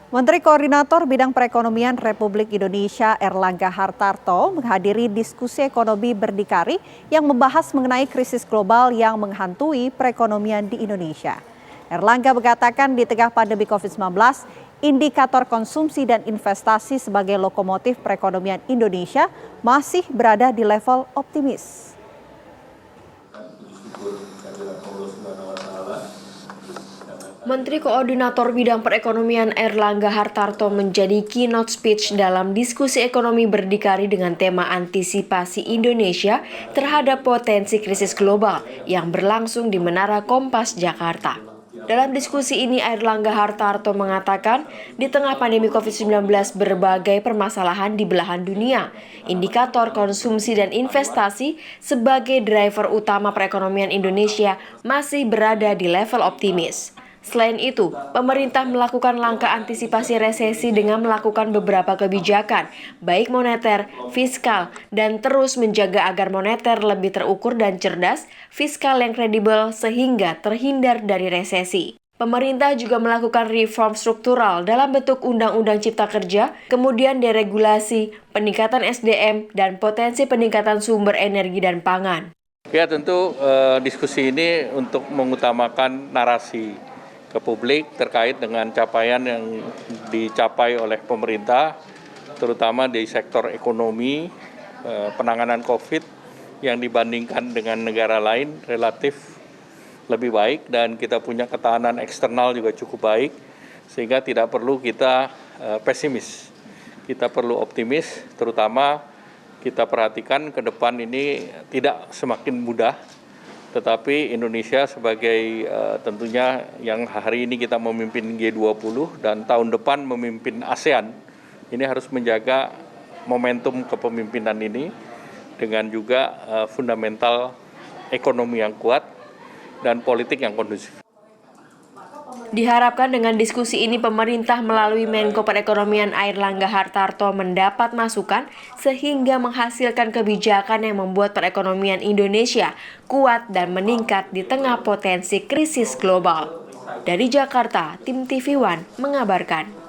Menteri Koordinator Bidang Perekonomian Republik Indonesia Erlangga Hartarto menghadiri diskusi ekonomi berdikari yang membahas mengenai krisis global yang menghantui perekonomian di Indonesia. Erlangga mengatakan di tengah pandemi COVID-19, indikator konsumsi dan investasi sebagai lokomotif perekonomian Indonesia masih berada di level optimis. Menteri Koordinator Bidang Perekonomian Erlangga Hartarto menjadi keynote speech dalam diskusi ekonomi berdikari dengan tema antisipasi Indonesia terhadap potensi krisis global yang berlangsung di Menara Kompas, Jakarta. Dalam diskusi ini, Erlangga Hartarto mengatakan, di tengah pandemi COVID-19 berbagai permasalahan di belahan dunia, indikator konsumsi dan investasi sebagai driver utama perekonomian Indonesia masih berada di level optimis. Selain itu, pemerintah melakukan langkah antisipasi resesi dengan melakukan beberapa kebijakan, baik moneter, fiskal, dan terus menjaga agar moneter lebih terukur dan cerdas, fiskal yang kredibel sehingga terhindar dari resesi. Pemerintah juga melakukan reform struktural dalam bentuk Undang-Undang Cipta Kerja, kemudian deregulasi, peningkatan SDM, dan potensi peningkatan sumber energi dan pangan. Ya, tentu diskusi ini untuk mengutamakan narasi ke publik terkait dengan capaian yang dicapai oleh pemerintah, terutama di sektor ekonomi, penanganan COVID yang dibandingkan dengan negara lain relatif lebih baik dan kita punya ketahanan eksternal juga cukup baik, sehingga tidak perlu kita pesimis. Kita perlu optimis, terutama kita perhatikan ke depan ini tidak semakin mudah, tetapi Indonesia sebagai tentunya yang hari ini kita memimpin G20 dan tahun depan memimpin ASEAN, ini harus menjaga momentum kepemimpinan ini dengan juga fundamental ekonomi yang kuat dan politik yang kondusif. Diharapkan dengan diskusi ini pemerintah melalui Menko Perekonomian Erlangga Hartarto mendapat masukan sehingga menghasilkan kebijakan yang membuat perekonomian Indonesia kuat dan meningkat di tengah potensi krisis global. Dari Jakarta, tim TV One mengabarkan.